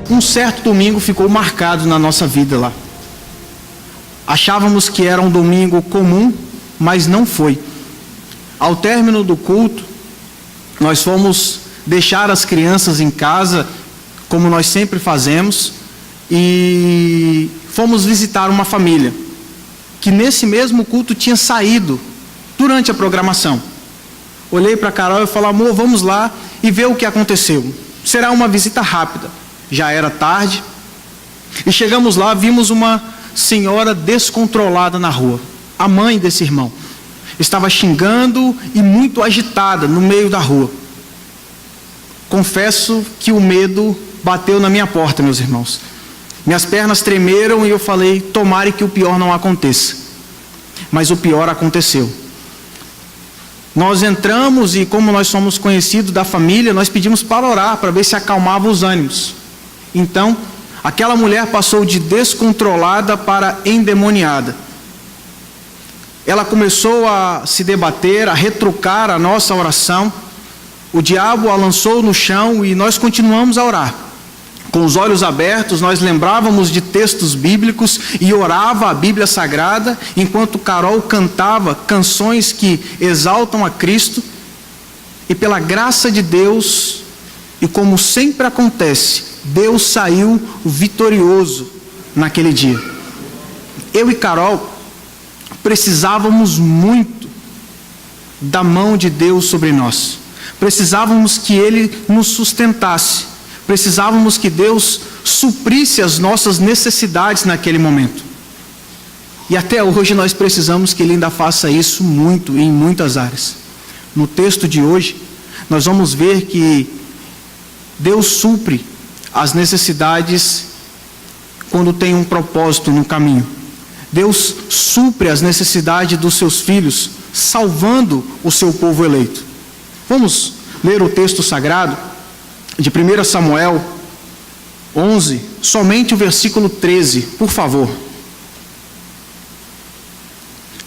um certo domingo ficou marcado na nossa vida lá. Achávamos que era um domingo comum, mas não foi. Ao término do culto, nós fomos deixar as crianças em casa, como nós sempre fazemos, e fomos visitar uma família que nesse mesmo culto tinha saído durante a programação. Olhei para a Carol e falei: amor, vamos lá e ver o que aconteceu. Será uma visita rápida. Já era tarde e chegamos lá, vimos uma senhora descontrolada na rua. A mãe desse irmão estava xingando e muito agitada no meio da rua. Confesso que o medo bateu na minha porta, meus irmãos. Minhas pernas tremeram e eu falei: tomara que o pior não aconteça. Mas o pior aconteceu. Nós entramos e, como nós somos conhecidos da família, nós pedimos para orar, para ver se acalmava os ânimos. Então, aquela mulher passou de descontrolada para endemoniada. Ela começou a se debater, a retrucar a nossa oração. O diabo a lançou no chão e nós continuamos a orar. Com os olhos abertos, nós lembrávamos de textos bíblicos e orava a Bíblia Sagrada, enquanto Carol cantava canções que exaltam a Cristo. E pela graça de Deus, e como sempre acontece, Deus saiu vitorioso naquele dia. Eu e Carol precisávamos muito da mão de Deus sobre nós. Precisávamos que Ele nos sustentasse. Precisávamos que Deus suprisse as nossas necessidades naquele momento. E até hoje nós precisamos que Ele ainda faça isso muito, em muitas áreas. No texto de hoje, nós vamos ver que Deus supre as necessidades quando tem um propósito no caminho. Deus supre as necessidades dos seus filhos, salvando o seu povo eleito. Vamos ler o texto sagrado de 1 Samuel 11, somente o versículo 13, por favor.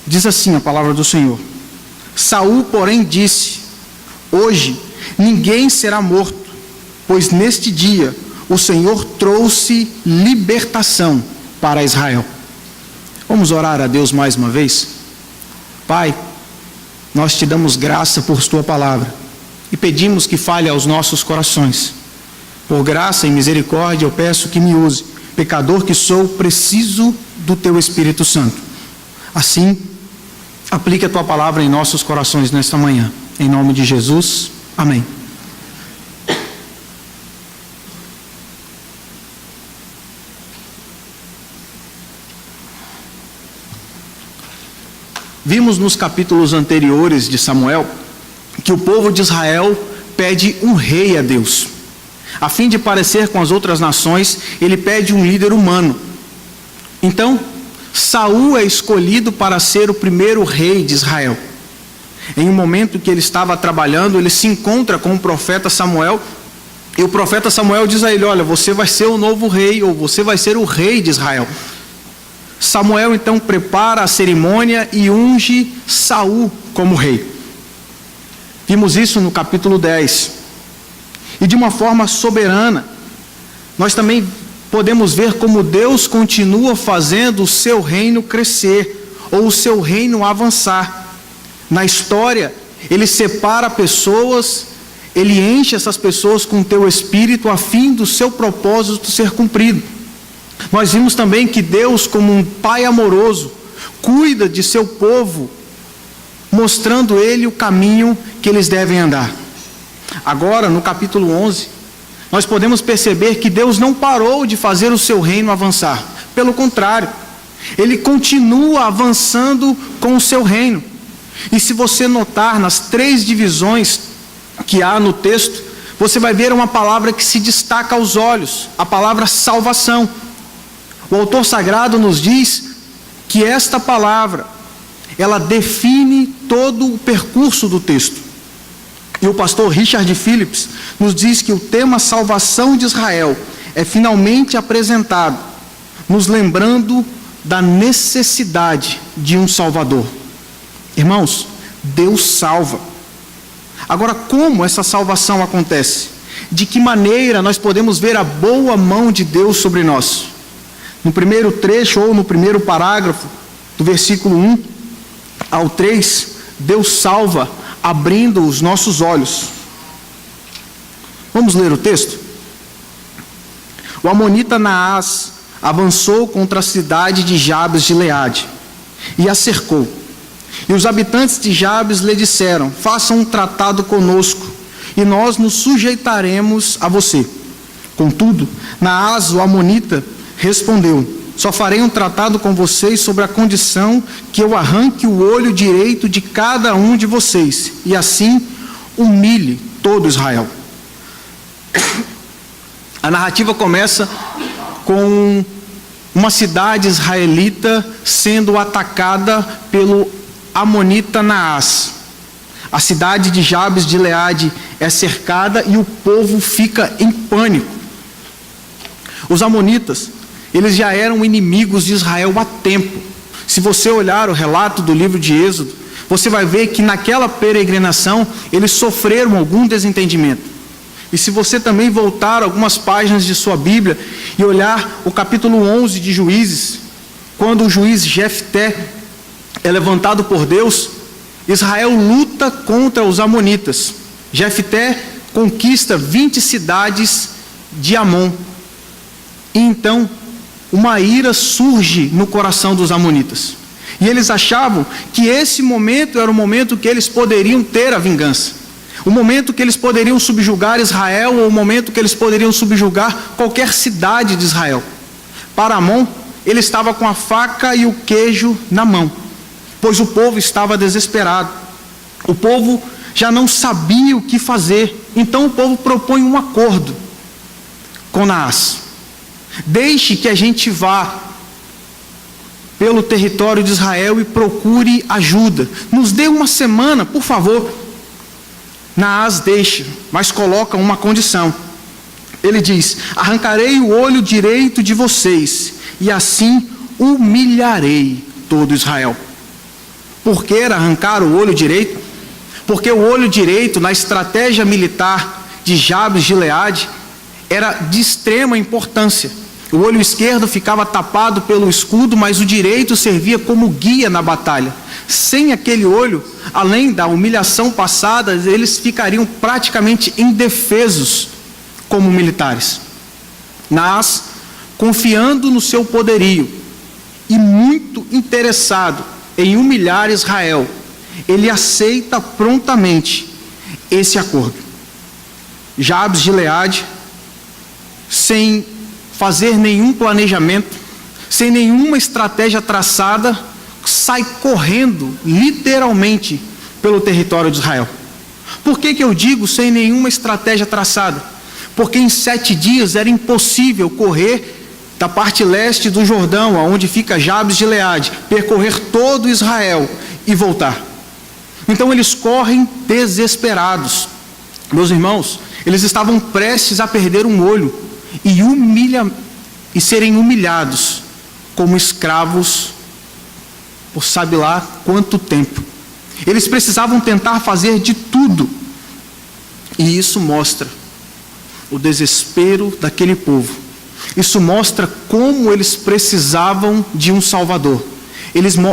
Diz assim a palavra do Senhor: Saul, porém, disse: hoje ninguém será morto, pois neste dia o Senhor trouxe libertação para Israel. Vamos orar a Deus mais uma vez? Pai, nós te damos graça por tua palavra e pedimos que fale aos nossos corações. Por graça e misericórdia eu peço que me use, pecador que sou, preciso do teu Espírito Santo. Assim, aplique a tua palavra em nossos corações nesta manhã. Em nome de Jesus, amém. Vimos nos capítulos anteriores de Samuel que o povo de Israel pede um rei a Deus. A fim de parecer com as outras nações, ele pede um líder humano. Então, Saul é escolhido para ser o primeiro rei de Israel. Em um momento que ele estava trabalhando, ele se encontra com o profeta Samuel, e o profeta Samuel diz a ele: olha, você vai ser o novo rei, ou você vai ser o rei de Israel. Samuel então prepara a cerimônia e unge Saul como rei. Vimos isso no capítulo 10. E de uma forma soberana, nós também podemos ver como Deus continua fazendo o seu reino crescer, ou o seu reino avançar. Na história, Ele separa pessoas, Ele enche essas pessoas com o teu Espírito, a fim do seu propósito ser cumprido. Nós vimos também que Deus, como um Pai amoroso, cuida de seu povo, mostrando Ele o caminho que eles devem andar. Agora, no capítulo 11, nós podemos perceber que Deus não parou de fazer o seu reino avançar. Pelo contrário, Ele continua avançando com o seu reino. E se você notar nas 3 divisões que há no texto, você vai ver uma palavra que se destaca aos olhos, a palavra salvação. O autor sagrado nos diz que esta palavra, ela define todo o percurso do texto. E o pastor Richard Phillips nos diz que o tema salvação de Israel é finalmente apresentado, nos lembrando da necessidade de um Salvador. Irmãos, Deus salva. Agora, como essa salvação acontece? de que maneira nós podemos ver a boa mão de Deus sobre nós. No primeiro trecho, ou no primeiro parágrafo, do versículo 1 ao 3, Deus salva, abrindo os nossos olhos. Vamos ler o texto? O amonita Naás avançou contra a cidade de Jabes de Gileade e a cercou. E os habitantes de Jabes lhe disseram: faça um tratado conosco, e nós nos sujeitaremos a você. Contudo, Naás, o amonita, respondeu: só farei um tratado com vocês sobre a condição que eu arranque o olho direito de cada um de vocês, e assim humilhe todo Israel. A narrativa começa com uma cidade israelita sendo atacada pelo amonita Naás. A cidade de Jabes de Gileade é cercada e o povo fica em pânico. Os amonitas, eles já eram inimigos de Israel há tempo. Se você olhar o relato do livro de Êxodo, você vai ver que naquela peregrinação eles sofreram algum desentendimento. E se você também voltar algumas páginas de sua Bíblia e olhar o capítulo 11 de Juízes, quando o juiz Jefté é levantado por Deus, Israel luta contra os amonitas. Jefté conquista 20 cidades de Amon. E então, uma ira surge no coração dos amonitas. E eles achavam que esse momento era o momento que eles poderiam ter a vingança. O momento que eles poderiam subjugar Israel, ou o momento que eles poderiam subjugar qualquer cidade de Israel. Para Amon, ele estava com a faca e o queijo na mão, pois o povo estava desesperado. O povo já não sabia o que fazer. Então o povo propõe um acordo com Naás: deixe que a gente vá pelo território de Israel e procure ajuda. Nos dê uma semana, por favor. Naás deixa, mas coloca uma condição. Ele diz: arrancarei o olho direito de vocês, e assim humilharei todo Israel. Por que arrancar o olho direito? Porque o olho direito, na estratégia militar de Jabes de Gileade, era de extrema importância. O olho esquerdo ficava tapado pelo escudo, mas o direito servia como guia na batalha. Sem aquele olho, além da humilhação passada, eles ficariam praticamente indefesos como militares. Naás, confiando no seu poderio e muito interessado em humilhar Israel, ele aceita prontamente esse acordo. Jabes de Gileade, sem fazer nenhum planejamento, sem nenhuma estratégia traçada, sai correndo, literalmente, pelo território de Israel. Por que eu digo sem nenhuma estratégia traçada? Porque em 7 dias era impossível correr da parte leste do Jordão, aonde fica Jabes de Gileade, percorrer todo Israel e voltar. Então eles correm desesperados. Meus irmãos, eles estavam prestes a perder um olho e serem humilhados como escravos por sabe lá quanto tempo. Eles precisavam tentar fazer de tudo, e isso mostra o desespero daquele povo. Isso mostra como eles precisavam de um Salvador.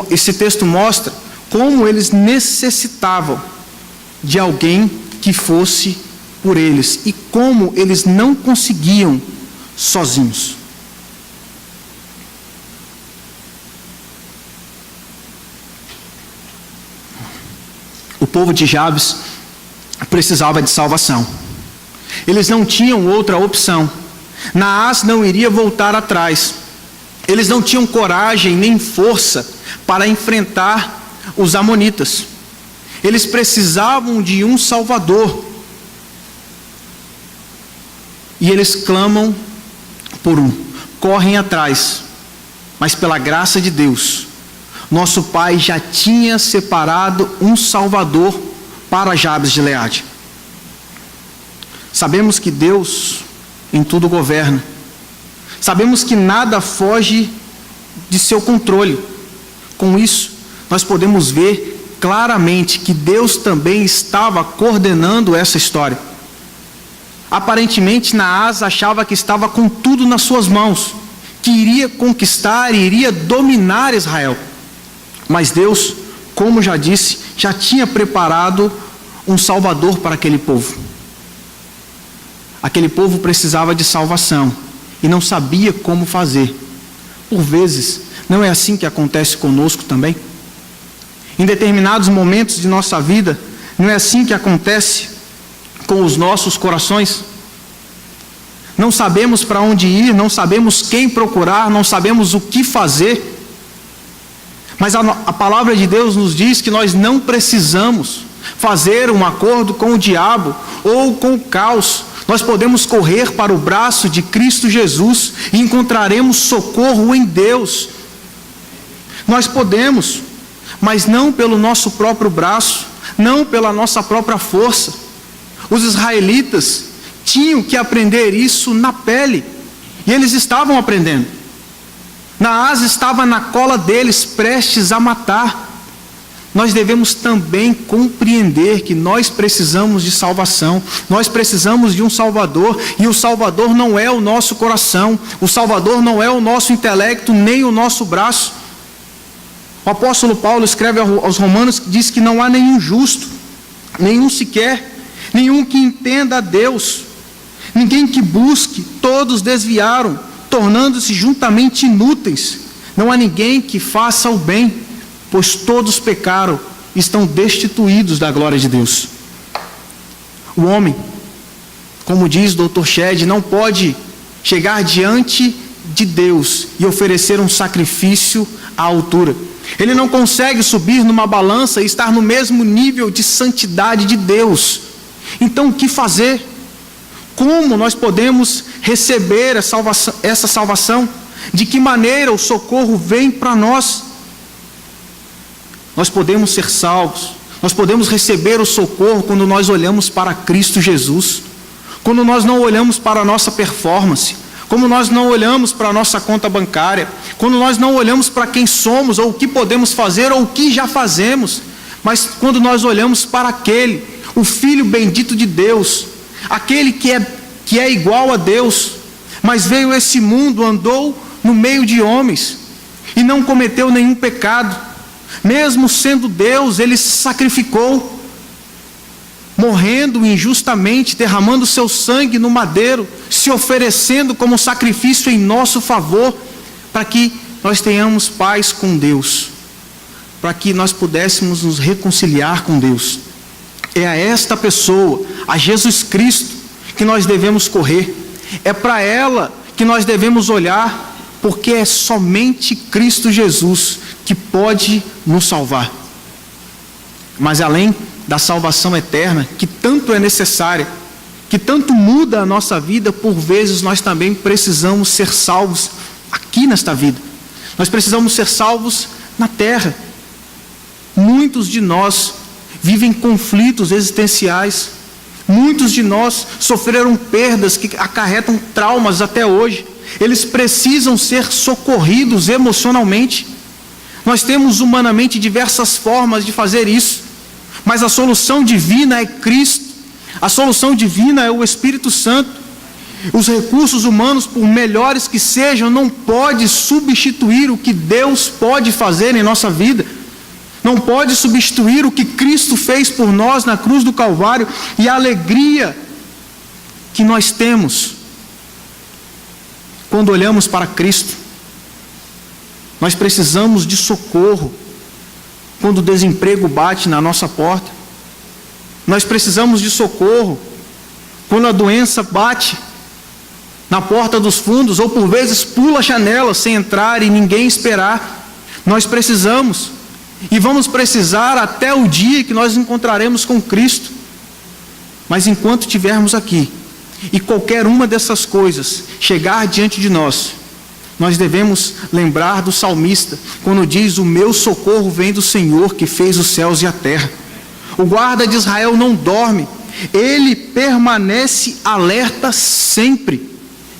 Esse texto mostra como eles necessitavam de alguém que fosse por eles, e como eles não conseguiam sozinhos. O povo de Jabes precisava de salvação. Eles não tinham outra opção. Naás não iria voltar atrás. Eles não tinham coragem nem força para enfrentar os amonitas. Eles precisavam de um Salvador. E eles clamam por um, correm atrás. Mas pela graça de Deus, nosso Pai já tinha separado um Salvador para Jabes de Gileade. Sabemos que Deus em tudo governa. Sabemos que nada foge de seu controle. Com isso, nós podemos ver claramente que Deus também estava coordenando essa história. Aparentemente, Naás achava que estava com tudo nas suas mãos, que iria conquistar e iria dominar Israel. Mas Deus, como já disse, já tinha preparado um salvador para aquele povo. Aquele povo precisava de salvação e não sabia como fazer. Por vezes, não é assim que acontece conosco também? Em determinados momentos de nossa vida, não é assim que acontece com os nossos corações? Não sabemos para onde ir, não sabemos quem procurar, não sabemos o que fazer. Mas a palavra de Deus nos diz que nós não precisamos fazer um acordo com o diabo ou com o caos. Nós podemos correr para o braço de Cristo Jesus e encontraremos socorro em Deus. Nós podemos, mas não pelo nosso próprio braço, não pela nossa própria força. Os israelitas tinham que aprender isso na pele, e eles estavam aprendendo. Naás estava na cola deles, prestes a matar. Nós devemos também compreender que nós precisamos de salvação, nós precisamos de um Salvador, e o Salvador não é o nosso coração, o Salvador não é o nosso intelecto, nem o nosso braço. O apóstolo Paulo escreve aos Romanos, que diz que não há nenhum justo, nenhum sequer, nenhum que entenda a Deus, ninguém que busque, todos desviaram, tornando-se juntamente inúteis. Não há ninguém que faça o bem, pois todos pecaram e estão destituídos da glória de Deus. O homem, como diz o Dr. Shedd, não pode chegar diante de Deus e oferecer um sacrifício à altura. Ele não consegue subir numa balança e estar no mesmo nível de santidade de Deus. Então, o que fazer? Como nós podemos receber essa salvação? De que maneira o socorro vem para nós? Nós podemos ser salvos, nós podemos receber o socorro quando nós olhamos para Cristo Jesus, quando nós não olhamos para a nossa performance, quando nós não olhamos para a nossa conta bancária, quando nós não olhamos para quem somos, ou o que podemos fazer, ou o que já fazemos, mas quando nós olhamos para aquele, o Filho bendito de Deus, aquele que é igual a Deus, mas veio a esse mundo, andou no meio de homens, e não cometeu nenhum pecado. Mesmo sendo Deus, ele se sacrificou, morrendo injustamente, derramando seu sangue no madeiro, se oferecendo como sacrifício em nosso favor, para que nós tenhamos paz com Deus, para que nós pudéssemos nos reconciliar com Deus. É a esta pessoa, a Jesus Cristo, que nós devemos correr, é para ela que nós devemos olhar, porque é somente Cristo Jesus que pode nos salvar. Mas além da salvação eterna, que tanto é necessária, que tanto muda a nossa vida, por vezes nós também precisamos ser salvos aqui nesta vida. Nós precisamos ser salvos na terra. Muitos de nós vivem conflitos existenciais. Muitos de nós sofreram perdas que acarretam traumas até hoje. Eles precisam ser socorridos emocionalmente. Nós temos humanamente diversas formas de fazer isso, mas a solução divina é Cristo, a solução divina é o Espírito Santo. Os recursos humanos, por melhores que sejam, não pode substituir o que Deus pode fazer em nossa vida, não pode substituir o que Cristo fez por nós na cruz do Calvário e a alegria que nós temos quando olhamos para Cristo. Nós precisamos de socorro quando o desemprego bate na nossa porta. Nós precisamos de socorro quando a doença bate na porta dos fundos, ou por vezes pula a janela sem entrar e ninguém esperar. Nós precisamos, e vamos precisar até o dia que nós encontraremos com Cristo. Mas enquanto estivermos aqui, e qualquer uma dessas coisas chegar diante de nós, nós devemos lembrar do salmista, quando diz: o meu socorro vem do Senhor que fez os céus e a terra. O guarda de Israel não dorme, ele permanece alerta sempre.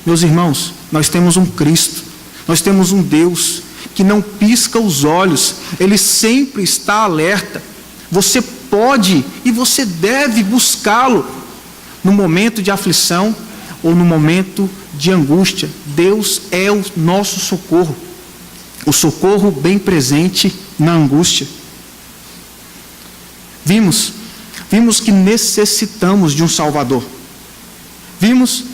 Meus irmãos, nós temos um Cristo, nós temos um Deus que não pisca os olhos, ele sempre está alerta. Você pode e você deve buscá-lo, no momento de aflição ou no momento de angústia. Deus é o nosso socorro, o socorro bem presente na angústia. Vimos que necessitamos de um Salvador. Vimos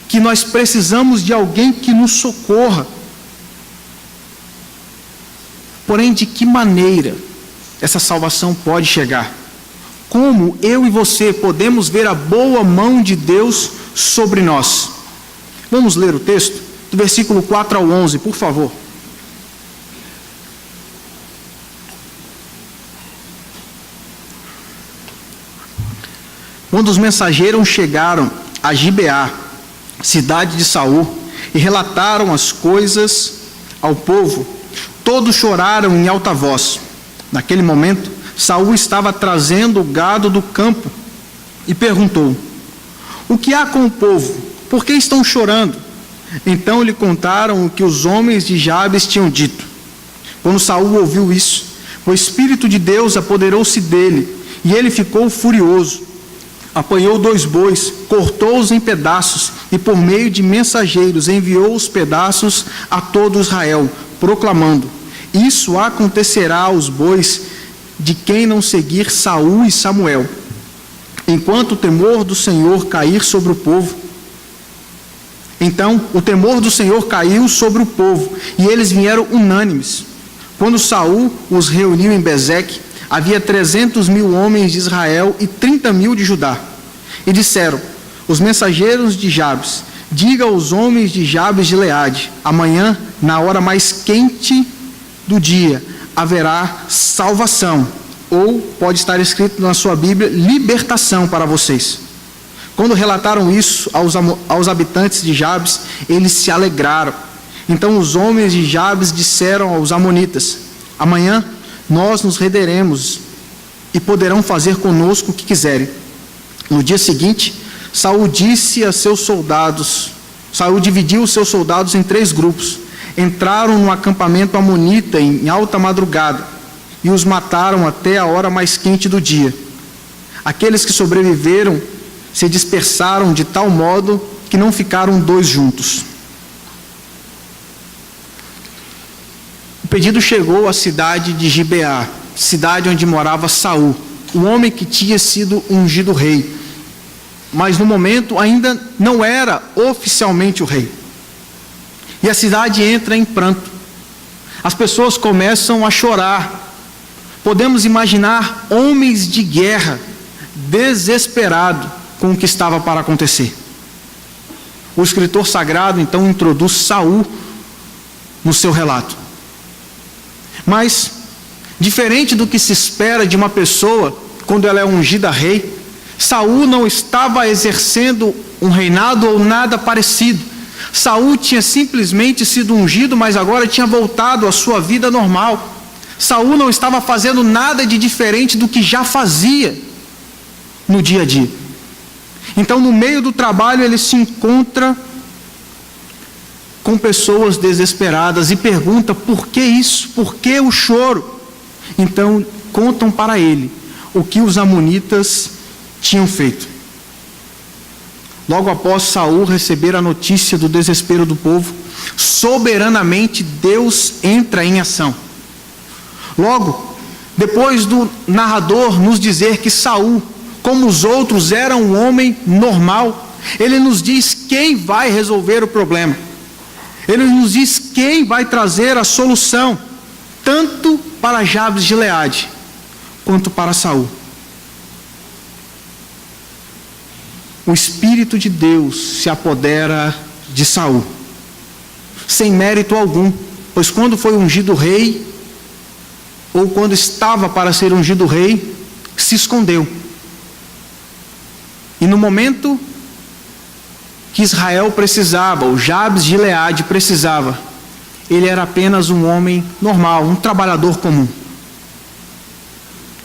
que nós precisamos de alguém que nos socorra. Porém, de que maneira essa salvação pode chegar? Como eu e você podemos ver a boa mão de Deus sobre nós? Vamos ler o texto do versículo 4 ao 11, por favor. Quando os mensageiros chegaram a Gibeá, cidade de Saul, e relataram as coisas ao povo, todos choraram em alta voz. Naquele momento, Saul estava trazendo o gado do campo e perguntou: o que há com o povo? Por que estão chorando? Então lhe contaram o que os homens de Jabes tinham dito. Quando Saul ouviu isso, o Espírito de Deus apoderou-se dele, e ele ficou furioso. Apanhou 2 bois, cortou-os em pedaços, e por meio de mensageiros enviou os pedaços a todo Israel, proclamando: isso acontecerá aos bois de quem não seguir Saul e Samuel, enquanto o temor do Senhor cair sobre o povo. Então o temor do Senhor caiu sobre o povo, e eles vieram unânimes. Quando Saul os reuniu em Bezeque, havia 300.000 homens de Israel e 30.000 de Judá. E disseram os mensageiros de Jabes: diga aos homens de Jabes de Gileade: amanhã, na hora mais quente do dia, haverá salvação, ou pode estar escrito na sua Bíblia, libertação para vocês. Quando relataram isso aos habitantes de Jabes, eles se alegraram. Então os homens de Jabes disseram aos amonitas: amanhã nós nos renderemos e poderão fazer conosco o que quiserem. No dia seguinte, Saul dividiu os seus soldados em 3 grupos. Entraram no acampamento amonita em alta madrugada e os mataram até a hora mais quente do dia. Aqueles que sobreviveram se dispersaram de tal modo que não ficaram 2 juntos. O pedido chegou à cidade de Gibeá, cidade onde morava Saul, o homem que tinha sido ungido rei, mas no momento ainda não era oficialmente o rei. E a cidade entra em pranto. As pessoas começam a chorar. Podemos imaginar homens de guerra, desesperados com o que estava para acontecer. O escritor sagrado então introduz Saul no seu relato. Mas, diferente do que se espera de uma pessoa quando ela é ungida rei, Saul não estava exercendo um reinado ou nada parecido. Saul tinha simplesmente sido ungido, mas agora tinha voltado à sua vida normal. Saul não estava fazendo nada de diferente do que já fazia no dia a dia. Então, no meio do trabalho, ele se encontra com pessoas desesperadas e pergunta: por que isso? Por que o choro? Então, contam para ele o que os amonitas tinham feito. Logo após Saul receber a notícia do desespero do povo, soberanamente Deus entra em ação. Logo, depois do narrador nos dizer que Saul, como os outros, era um homem normal, ele nos diz quem vai resolver o problema. Ele nos diz quem vai trazer a solução, tanto para Jabes de Gileade, quanto para Saul. O Espírito de Deus se apodera de Saul, sem mérito algum, pois quando foi ungido rei, ou quando estava para ser ungido rei, se escondeu. E no momento que Israel precisava, o Jabes de Gileade precisava, ele era apenas um homem normal, um trabalhador comum.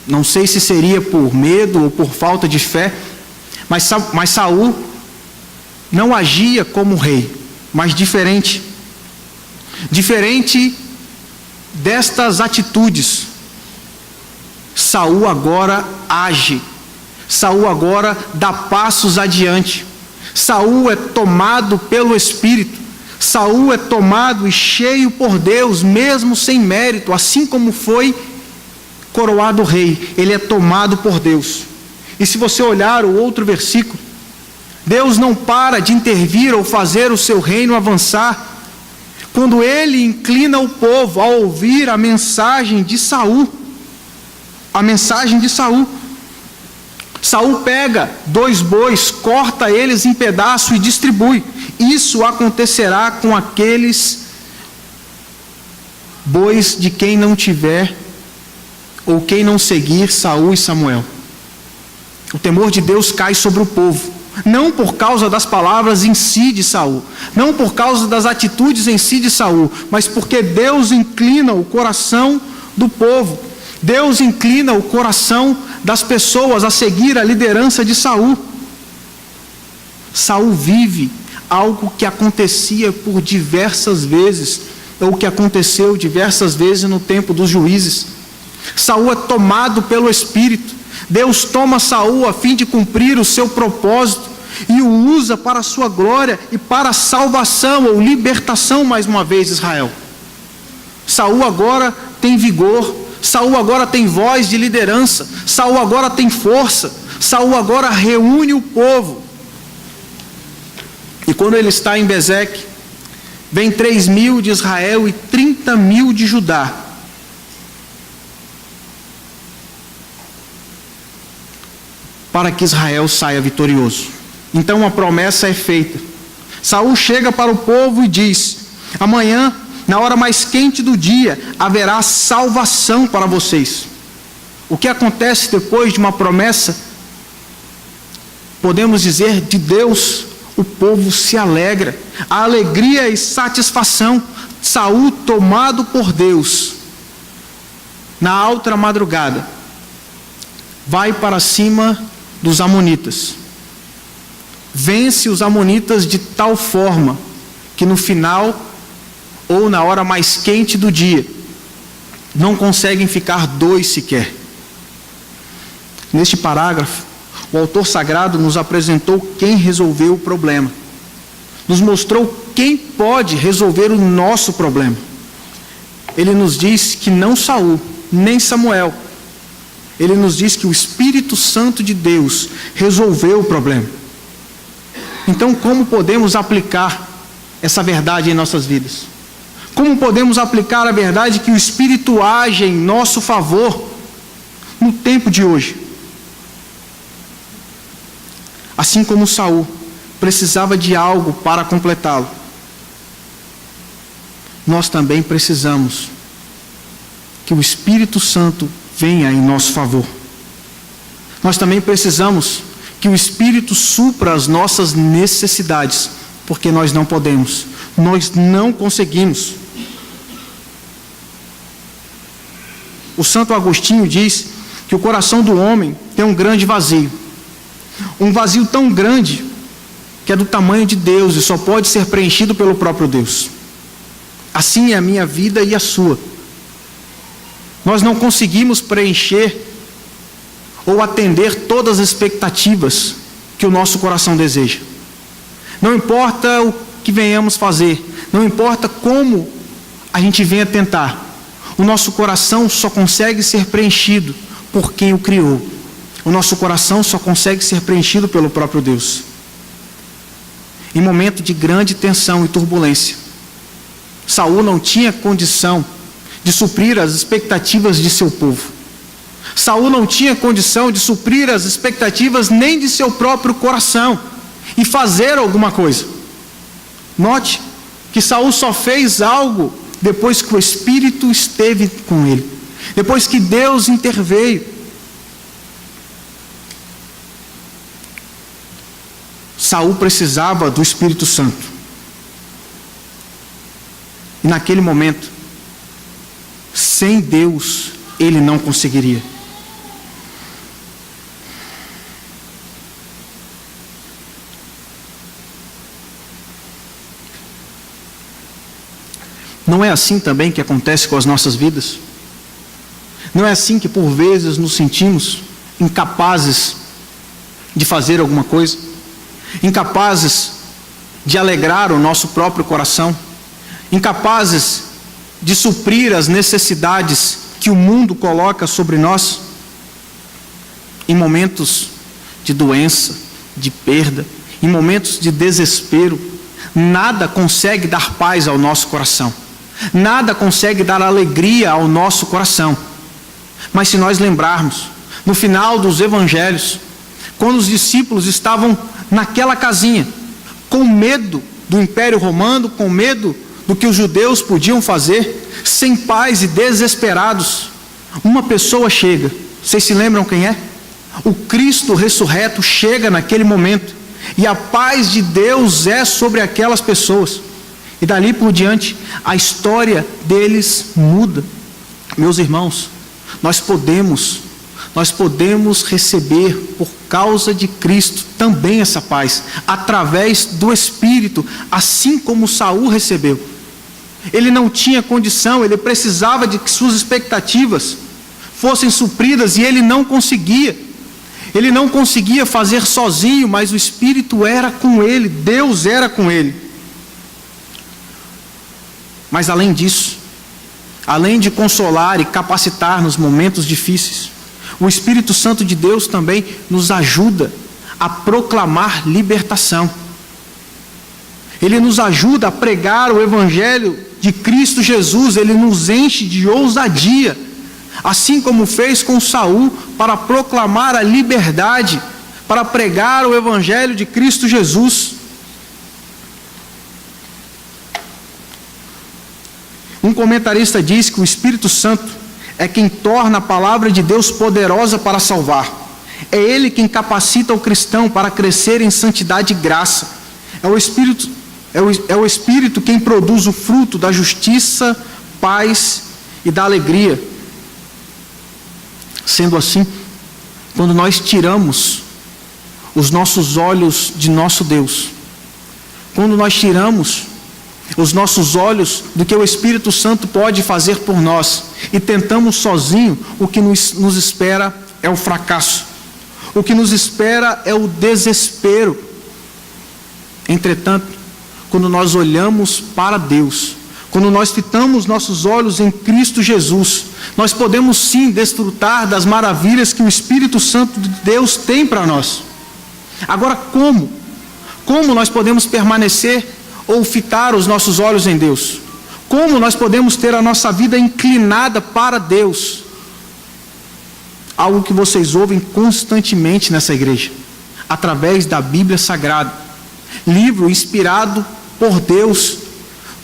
Não sei se seria por medo ou por falta de fé, mas Saul não agia como rei, mas diferente destas atitudes, Saul agora age Saul agora dá passos adiante. Saul é tomado pelo Espírito. Saul é tomado e cheio por Deus, mesmo sem mérito, assim como foi coroado rei. Ele é tomado por Deus. E se você olhar o outro versículo, Deus não para de intervir ou fazer o seu reino avançar, quando ele inclina o povo a ouvir a mensagem de Saul. A mensagem de Saul. Saul pega 2 bois, corta eles em pedaço e distribui. Isso acontecerá com aqueles bois de quem não tiver ou quem não seguir Saul e Samuel. O temor de Deus cai sobre o povo, não por causa das palavras em si de Saul, não por causa das atitudes em si de Saul, mas porque Deus inclina o coração do povo. Deus inclina o coração das pessoas a seguir a liderança de Saul. Saul vive algo que acontecia por diversas vezes, ou que aconteceu diversas vezes no tempo dos juízes. Saul é tomado pelo Espírito. Deus toma Saul a fim de cumprir o seu propósito e o usa para a sua glória e para a salvação ou libertação, mais uma vez, Israel. Saul agora tem vigor, Saul agora tem voz de liderança, Saul agora tem força, Saul agora reúne o povo. E quando ele está em Bezeque, vem 3.000 de Israel e 30.000 de Judá. Para que Israel saia vitorioso. Então a promessa é feita. Saul chega para o povo e diz: amanhã, na hora mais quente do dia, haverá salvação para vocês. O que acontece depois de uma promessa? Podemos dizer de Deus, o povo se alegra. A alegria e satisfação. Saul, tomado por Deus, na alta madrugada, vai para cima dos amonitas. Vence os amonitas de tal forma que no final, ou na hora mais quente do dia, não conseguem ficar 2 sequer. Neste parágrafo, o autor sagrado nos apresentou quem resolveu o problema. Nos mostrou quem pode resolver o nosso problema. Ele nos diz que não Saul, nem Samuel. Ele nos diz que o Espírito Santo de Deus resolveu o problema. Então, como podemos aplicar essa verdade em nossas vidas? Como podemos aplicar a verdade que o Espírito age em nosso favor no tempo de hoje? Assim como Saul precisava de algo para completá-lo, nós também precisamos que o Espírito Santo venha em nosso favor. Nós também precisamos que o Espírito supra as nossas necessidades, porque nós não podemos, nós não conseguimos. O Santo Agostinho diz que o coração do homem tem um grande vazio. Um vazio tão grande que é do tamanho de Deus e só pode ser preenchido pelo próprio Deus. Assim é a minha vida e a sua. Nós não conseguimos preencher ou atender todas as expectativas que o nosso coração deseja. Não importa o que venhamos fazer, não importa como a gente venha tentar, o nosso coração só consegue ser preenchido por quem o criou. O nosso coração só consegue ser preenchido pelo próprio Deus. Em momento de grande tensão e turbulência, Saul não tinha condição de suprir as expectativas de seu povo. Saul não tinha condição de suprir as expectativas nem de seu próprio coração e fazer alguma coisa. Note que Saul só fez algo depois que o Espírito esteve com ele, depois que Deus interveio. Saul precisava do Espírito Santo. E naquele momento, sem Deus, ele não conseguiria. Não é assim também que acontece com as nossas vidas? Não é assim que por vezes nos sentimos incapazes de fazer alguma coisa, incapazes de alegrar o nosso próprio coração, incapazes de suprir as necessidades que o mundo coloca sobre nós, em momentos de doença, de perda, em momentos de desespero, nada consegue dar paz ao nosso coração, nada consegue dar alegria ao nosso coração. Mas se nós lembrarmos, no final dos evangelhos, quando os discípulos estavam naquela casinha, com medo do Império Romano, com medo do que os judeus podiam fazer, sem paz e desesperados, uma pessoa chega. Vocês se lembram quem é? O Cristo ressurreto chega naquele momento, e a paz de Deus é sobre aquelas pessoas, e dali por diante a história deles muda. Meus irmãos, nós podemos receber por causa de Cristo também essa paz, através do Espírito, assim como Saul recebeu. Ele não tinha condição, ele precisava de que suas expectativas fossem supridas e ele não conseguia. Ele não conseguia fazer sozinho, mas o Espírito era com ele, Deus era com ele. Mas além disso, além de consolar e capacitar nos momentos difíceis, o Espírito Santo de Deus também nos ajuda a proclamar libertação. Ele nos ajuda a pregar o Evangelho de Cristo Jesus, ele nos enche de ousadia, assim como fez com Saul, para proclamar a liberdade, para pregar o Evangelho de Cristo Jesus. Um comentarista diz que o Espírito Santo é quem torna a palavra de Deus poderosa para salvar. É Ele quem capacita o cristão para crescer em santidade e graça. É o Espírito quem produz o fruto da justiça, paz e da alegria. Sendo assim, quando nós tiramos os nossos olhos de nosso Deus, quando nós tiramos os nossos olhos do que o Espírito Santo pode fazer por nós e tentamos sozinho, o que nos espera é o fracasso, o que nos espera é o desespero. Entretanto, quando nós olhamos para Deus, quando nós fitamos nossos olhos em Cristo Jesus, nós podemos sim desfrutar das maravilhas que o Espírito Santo de Deus tem para nós. Agora, como? Como nós podemos permanecer ou fitar os nossos olhos em Deus? Como nós podemos ter a nossa vida inclinada para Deus? Algo que vocês ouvem constantemente nessa igreja, através da Bíblia Sagrada, livro inspirado por Deus,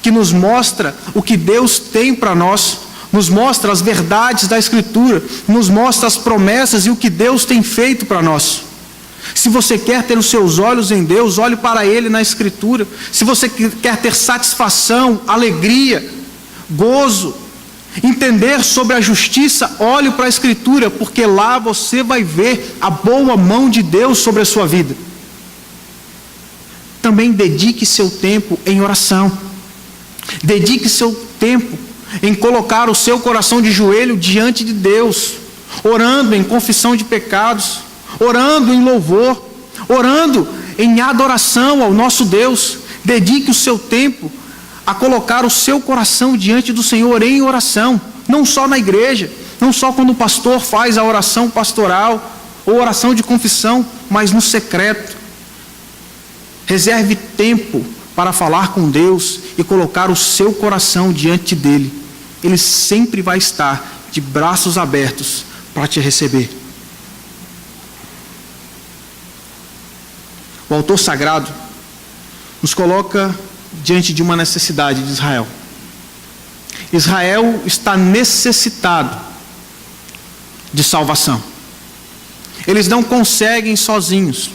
que nos mostra o que Deus tem para nós, nos mostra as verdades da Escritura, nos mostra as promessas e o que Deus tem feito para nós. Se você quer ter os seus olhos em Deus, olhe para Ele na Escritura. Se você quer ter satisfação, alegria, gozo, entender sobre a justiça, olhe para a Escritura, porque lá você vai ver a boa mão de Deus sobre a sua vida. Também dedique seu tempo em oração. Dedique seu tempo em colocar o seu coração de joelho diante de Deus, orando em confissão de pecados, orando em louvor, orando em adoração ao nosso Deus. Dedique o seu tempo a colocar o seu coração diante do Senhor em oração, não só na igreja, não só quando o pastor faz a oração pastoral ou oração de confissão, mas no secreto. Reserve tempo para falar com Deus e colocar o seu coração diante dele. Ele sempre vai estar de braços abertos para te receber. O autor sagrado nos coloca diante de uma necessidade de Israel. Israel está necessitado de salvação. Eles não conseguem sozinhos.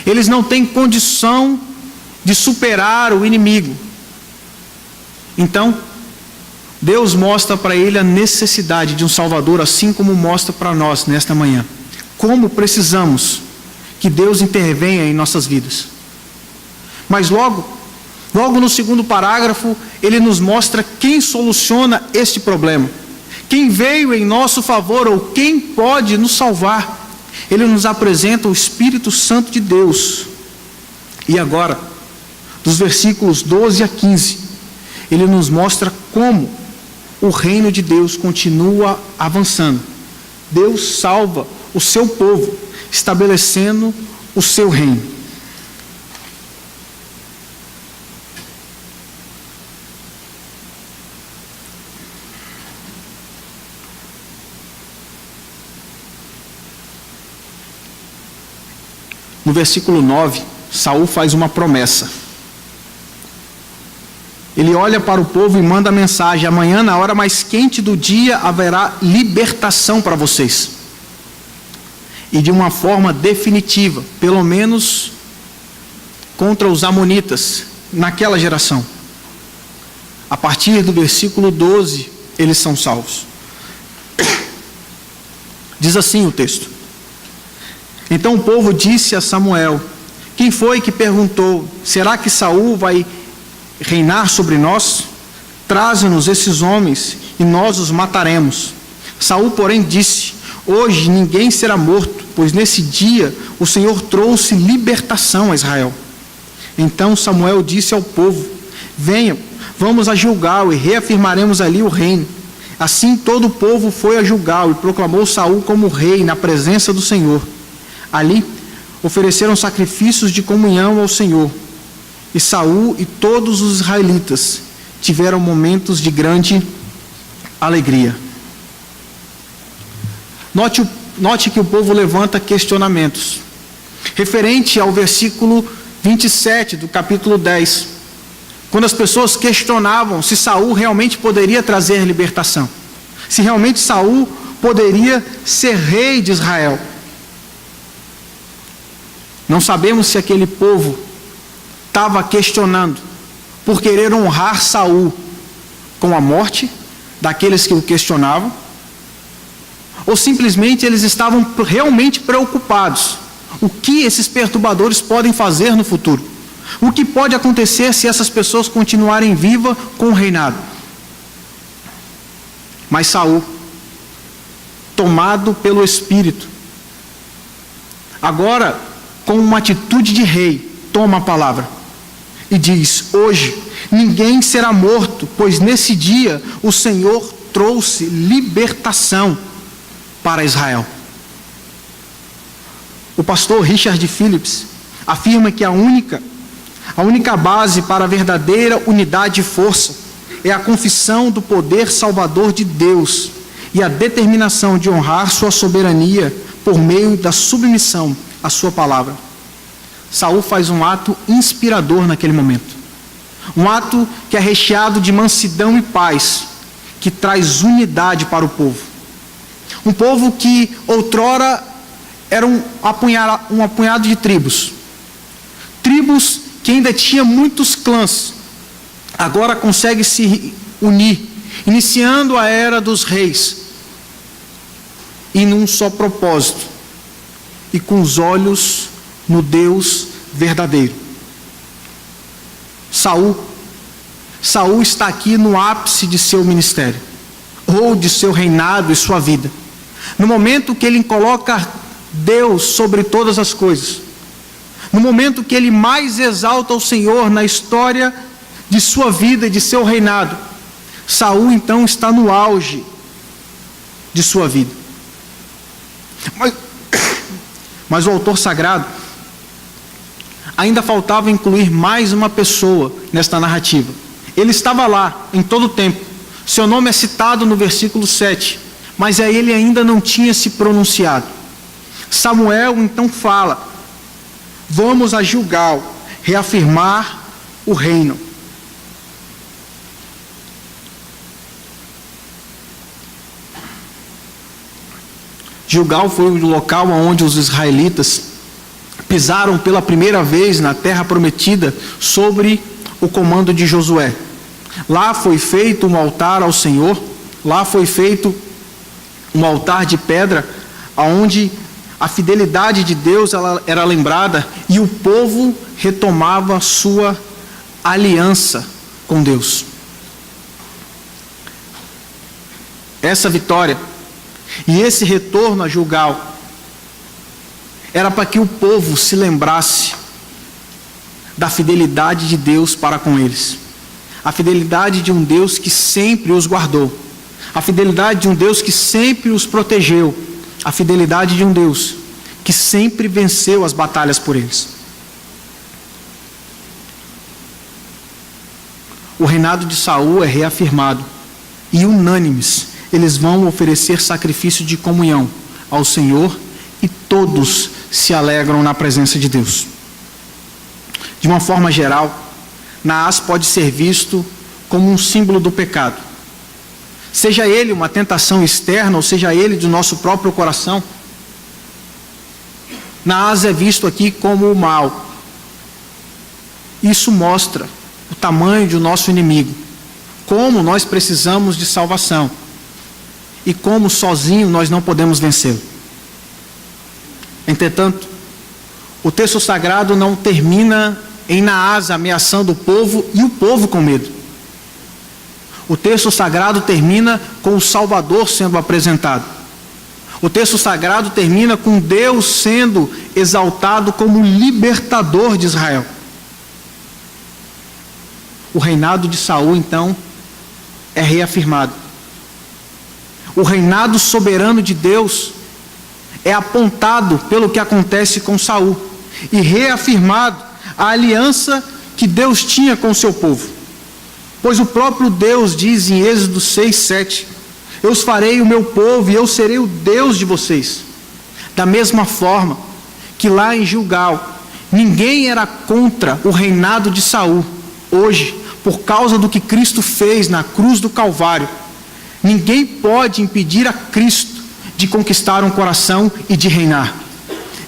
Eles não têm condição de superar o inimigo. Então, Deus mostra para ele a necessidade de um Salvador, assim como mostra para nós nesta manhã. Como precisamos que Deus intervenha em nossas vidas. Mas logo no segundo parágrafo, ele nos mostra quem soluciona este problema. Quem veio em nosso favor ou quem pode nos salvar. ele nos apresenta o Espírito Santo de Deus. E agora, dos versículos 12 a 15, ele nos mostra como o reino de Deus continua avançando. Deus salva o seu povo, estabelecendo o seu reino. No versículo 9, Saul faz uma promessa. Ele olha para o povo e manda a mensagem: amanhã, na hora mais quente do dia, haverá libertação para vocês. E de uma forma definitiva, pelo menos contra os amonitas, naquela geração. A partir do versículo 12, eles são salvos. Diz assim o texto: então o povo disse a Samuel: quem foi que perguntou, será que Saul vai reinar sobre nós? Traze-nos esses homens e nós os mataremos. Saul, porém, disse: hoje ninguém será morto, pois nesse dia o Senhor trouxe libertação a Israel. Então Samuel disse ao povo: venham, vamos a Gilgal e reafirmaremos ali o reino. Assim todo o povo foi a Gilgal e proclamou Saul como rei na presença do Senhor. Ali ofereceram sacrifícios de comunhão ao Senhor. E Saul e todos os israelitas tiveram momentos de grande alegria. Note que o povo levanta questionamentos. Referente ao versículo 27 do capítulo 10, quando as pessoas questionavam se Saul realmente poderia trazer libertação, se realmente Saul poderia ser rei de Israel. Não sabemos se aquele povo estava questionando por querer honrar Saul com a morte daqueles que o questionavam, ou simplesmente eles estavam realmente preocupados. O que esses perturbadores podem fazer no futuro? O que pode acontecer se essas pessoas continuarem vivas com o reinado? Mas Saul, tomado pelo Espírito, agora com uma atitude de rei, toma a palavra e diz: hoje ninguém será morto, pois nesse dia o Senhor trouxe libertação para Israel. O pastor Richard Phillips afirma que a única base para a verdadeira unidade e força é a confissão do poder salvador de Deus e a determinação de honrar sua soberania por meio da submissão à sua palavra. Saul faz um ato inspirador naquele momento. Um ato que é recheado de mansidão e paz, que traz unidade para o povo. Um povo que outrora era um apunhado de tribos. Tribos que ainda tinha muitos clãs, agora consegue se unir, iniciando a era dos reis, e num só propósito, e com os olhos no Deus verdadeiro. Saul está aqui no ápice de seu ministério, ou de seu reinado e sua vida, no momento que ele coloca Deus sobre todas as coisas, no momento que ele mais exalta o Senhor na história de sua vida e de seu reinado. Saul então está no auge de sua vida. Mas o autor sagrado ainda faltava incluir mais uma pessoa nesta narrativa. Ele estava lá em todo o tempo. Seu nome é citado no versículo 7, mas ele ainda não tinha se pronunciado. Samuel então fala: vamos a Gilgal reafirmar o reino. Gilgal foi o local onde os israelitas pisaram pela primeira vez na terra prometida sobre o comando de Josué. Lá foi feito um altar ao Senhor, lá foi feito um altar de pedra, onde a fidelidade de Deus ela era lembrada e o povo retomava sua aliança com Deus. Essa vitória e esse retorno a Gilgal era para que o povo se lembrasse da fidelidade de Deus para com eles. A fidelidade de um Deus que sempre os guardou. A fidelidade de um Deus que sempre os protegeu. A fidelidade de um Deus que sempre venceu as batalhas por eles. O reinado de Saul é reafirmado e unânimes eles vão oferecer sacrifício de comunhão ao Senhor e todos se alegram na presença de Deus. De uma forma geral, Naás pode ser visto como um símbolo do pecado. Seja ele uma tentação externa ou seja ele do nosso próprio coração, Naás é visto aqui como o mal. Isso mostra o tamanho do nosso inimigo, como nós precisamos de salvação e como sozinho nós não podemos vencê-lo. Entretanto, o texto sagrado não termina em Naás ameaçando o povo e o povo com medo. O texto sagrado termina com o Salvador sendo apresentado. O texto sagrado termina com Deus sendo exaltado como libertador de Israel. O reinado de Saul, então, é reafirmado. O reinado soberano de Deus é apontado pelo que acontece com Saul e reafirmado a aliança que Deus tinha com o seu povo. Pois o próprio Deus diz em Êxodo 6:7: eu os farei o meu povo e eu serei o Deus de vocês. Da mesma forma que lá em Gilgal, ninguém era contra o reinado de Saul. Hoje, por causa do que Cristo fez na cruz do Calvário, ninguém pode impedir a Cristo de conquistar um coração e de reinar.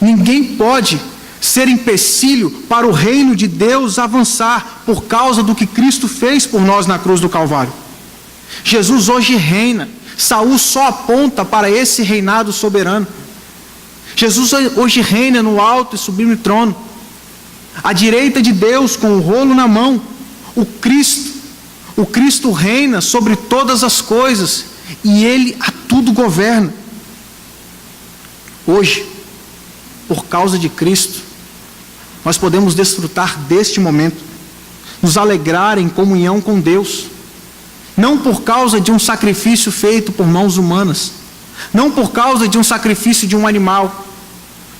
Ninguém pode ser empecilho para o reino de Deus avançar por causa do que Cristo fez por nós na cruz do Calvário. Jesus hoje reina. Saul só aponta para esse reinado soberano. Jesus hoje reina no alto e sublime trono, à direita de Deus com o rolo na mão. O Cristo reina sobre todas as coisas e Ele a tudo governa. Hoje, por causa de Cristo, nós podemos desfrutar deste momento, nos alegrar em comunhão com Deus, não por causa de um sacrifício feito por mãos humanas, não por causa de um sacrifício de um animal,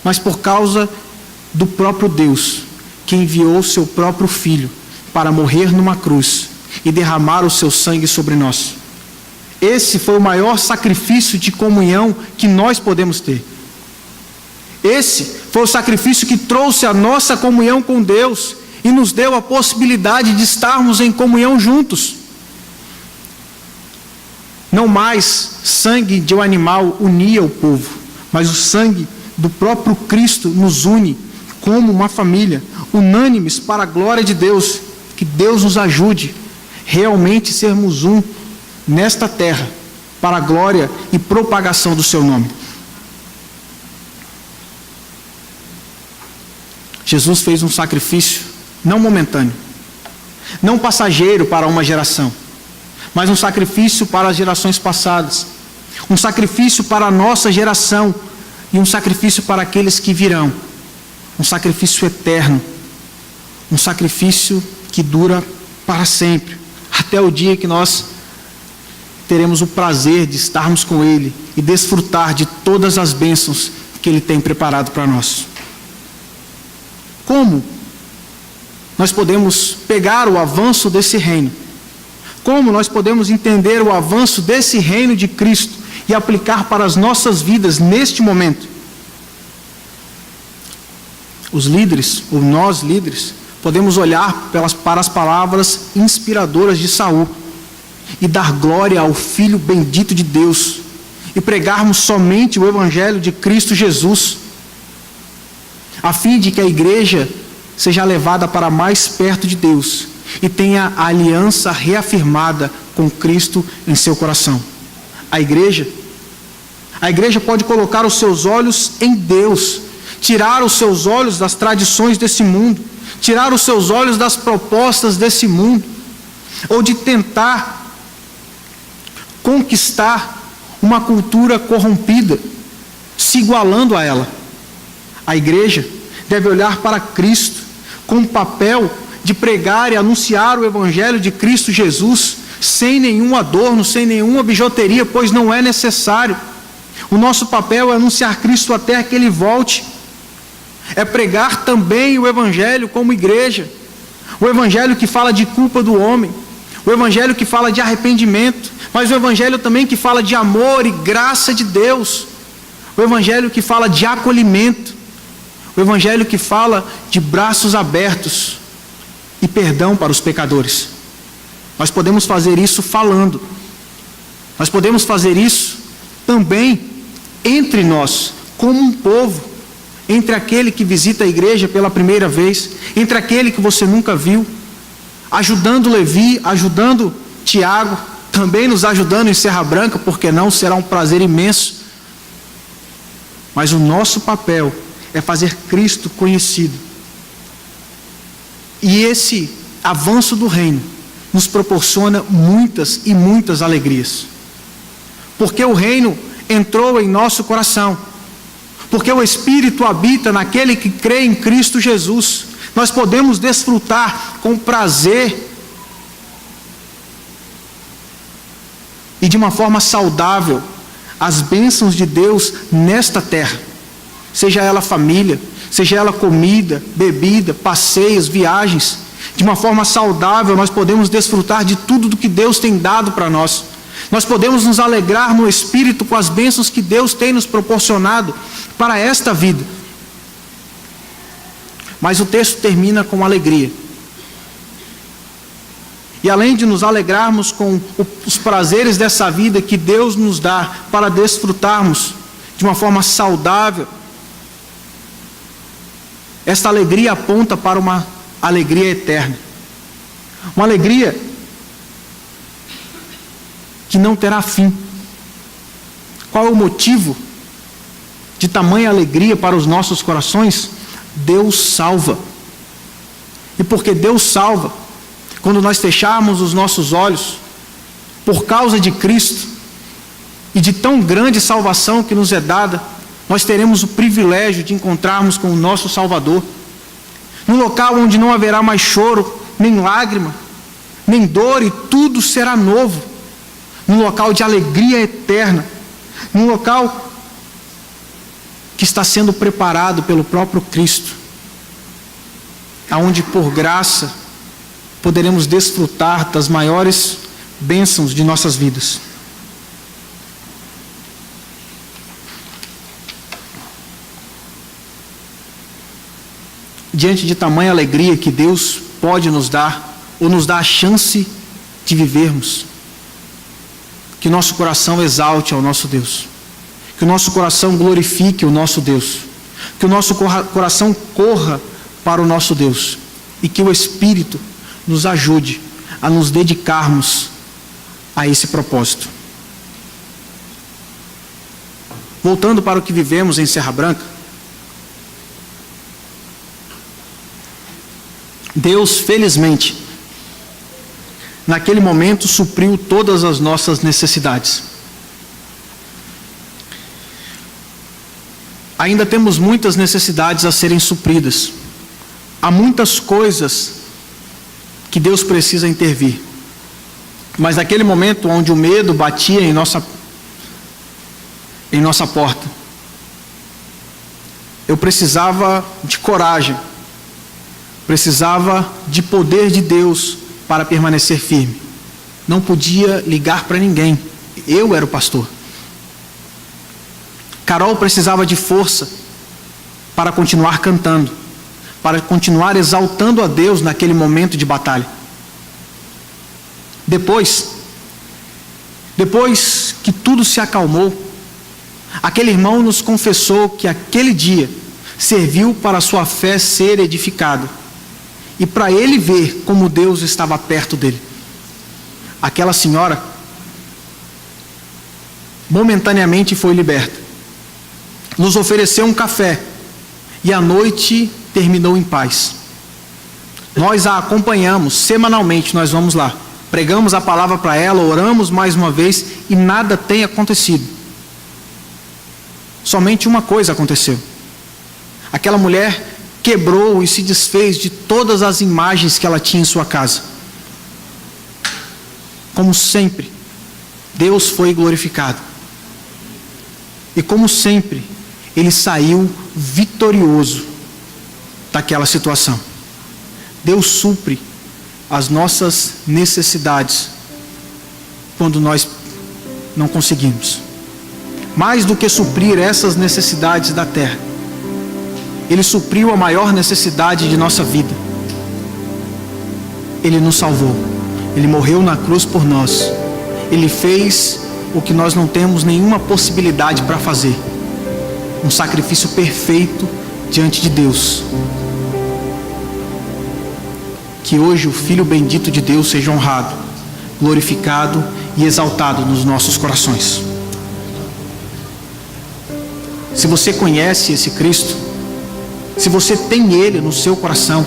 mas por causa do próprio Deus, que enviou seu próprio Filho para morrer numa cruz e derramar o seu sangue sobre nós. Esse foi o maior sacrifício de comunhão que nós podemos ter. Esse foi o sacrifício que trouxe a nossa comunhão com Deus e nos deu a possibilidade de estarmos em comunhão juntos. Não mais sangue de um animal unia o povo, mas o sangue do próprio Cristo nos une como uma família, unânimes para a glória de Deus. Que Deus nos ajude realmente sermos um nesta terra, para a glória e propagação do seu nome. Jesus fez um sacrifício não momentâneo, não passageiro para uma geração, mas um sacrifício para as gerações passadas, um sacrifício para a nossa geração e um sacrifício para aqueles que virão, um sacrifício eterno, um sacrifício que dura para sempre, até o dia que nós teremos o prazer de estarmos com Ele e desfrutar de todas as bênçãos que Ele tem preparado para nós. Como nós podemos pegar o avanço desse reino? Como nós podemos entender o avanço desse reino de Cristo e aplicar para as nossas vidas neste momento? Os líderes, ou nós líderes, podemos olhar para as palavras inspiradoras de Saul e dar glória ao Filho bendito de Deus e pregarmos somente o Evangelho de Cristo Jesus, a fim de que a igreja seja levada para mais perto de Deus e tenha a aliança reafirmada com Cristo em seu coração. A igreja pode colocar os seus olhos em Deus, tirar os seus olhos das tradições desse mundo, tirar os seus olhos das propostas desse mundo, ou de tentar conquistar uma cultura corrompida, se igualando a ela. A igreja deve olhar para Cristo com o papel de pregar e anunciar o Evangelho de Cristo Jesus, sem nenhum adorno, sem nenhuma bijuteria, pois não é necessário. O nosso papel é anunciar Cristo até que Ele volte. É pregar também o Evangelho como igreja. O Evangelho que fala de culpa do homem. O Evangelho que fala de arrependimento. Mas o Evangelho também que fala de amor e graça de Deus. O Evangelho que fala de acolhimento. O Evangelho que fala de braços abertos e perdão para os pecadores. Nós podemos fazer isso falando. Nós podemos fazer isso também entre nós, como um povo, entre aquele que visita a igreja pela primeira vez, entre aquele que você nunca viu, ajudando Levi, ajudando Tiago, também nos ajudando em Serra Branca, porque não, será um prazer imenso. Mas o nosso papel é fazer Cristo conhecido. E esse avanço do reino nos proporciona muitas e muitas alegrias. Porque o reino entrou em nosso coração. Porque o Espírito habita naquele que crê em Cristo Jesus. Nós podemos desfrutar com prazer e de uma forma saudável as bênçãos de Deus nesta terra. Seja ela família, seja ela comida, bebida, passeios, viagens. De uma forma saudável nós podemos desfrutar de tudo do que Deus tem dado para nós. Nós podemos nos alegrar no Espírito com as bênçãos que Deus tem nos proporcionado para esta vida. Mas o texto termina com alegria. E além de nos alegrarmos com os prazeres dessa vida que Deus nos dá para desfrutarmos de uma forma saudável, esta alegria aponta para uma alegria eterna. Uma alegria que não terá fim. Qual é o motivo de tamanha alegria para os nossos corações? Deus salva. E porque Deus salva, quando nós fecharmos os nossos olhos, por causa de Cristo, e de tão grande salvação que nos é dada, nós teremos o privilégio de encontrarmos com o nosso Salvador, num local onde não haverá mais choro, nem lágrima, nem dor, e tudo será novo, num local de alegria eterna, num local que está sendo preparado pelo próprio Cristo, aonde por graça poderemos desfrutar das maiores bênçãos de nossas vidas. Diante de tamanha alegria que Deus pode nos dar, ou nos dá a chance de vivermos, que nosso coração exalte ao nosso Deus, que o nosso coração glorifique o nosso Deus, que o nosso coração corra para o nosso Deus, e que o Espírito nos ajude a nos dedicarmos a esse propósito. Voltando para o que vivemos em Serra Branca, Deus, felizmente, naquele momento supriu todas as nossas necessidades. Ainda temos muitas necessidades a serem supridas. Há muitas coisas que Deus precisa intervir. Mas naquele momento onde o medo batia em nossa porta, eu precisava de coragem, precisava de poder de Deus para permanecer firme. Não podia ligar para ninguém, eu era o pastor. Carol precisava de força para continuar cantando, para continuar exaltando a Deus naquele momento de batalha. Depois que tudo se acalmou, aquele irmão nos confessou que aquele dia serviu para a sua fé ser edificada e para ele ver como Deus estava perto dele. Aquela senhora momentaneamente foi liberta, nos ofereceu um café e a noite terminou em paz. Nós a acompanhamos semanalmente, nós vamos lá, pregamos a palavra para ela, oramos mais uma vez e nada tem acontecido. Somente uma coisa aconteceu. Aquela mulher quebrou e se desfez de todas as imagens que ela tinha em sua casa. Como sempre, Deus foi glorificado. E como sempre, ele saiu vitorioso daquela situação. Deus supre as nossas necessidades quando nós não conseguimos. Mais do que suprir essas necessidades da terra, ele supriu a maior necessidade de nossa vida. Ele nos salvou. Ele morreu na cruz por nós. Ele fez o que nós não temos nenhuma possibilidade para fazer. Um sacrifício perfeito diante de Deus. Que hoje o Filho bendito de Deus seja honrado, glorificado e exaltado nos nossos corações. Se você conhece esse Cristo, se você tem Ele no seu coração,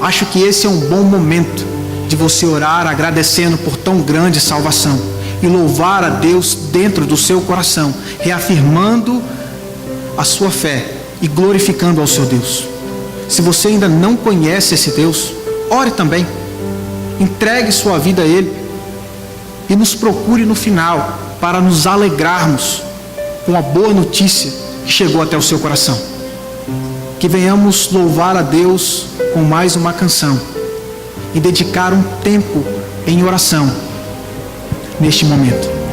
acho que esse é um bom momento de você orar agradecendo por tão grande salvação e louvar a Deus dentro do seu coração, reafirmando a sua fé e glorificando ao seu Deus. Se você ainda não conhece esse Deus, ore também, entregue sua vida a Ele e nos procure no final para nos alegrarmos com a boa notícia que chegou até o seu coração. Que venhamos louvar a Deus com mais uma canção e dedicar um tempo em oração neste momento.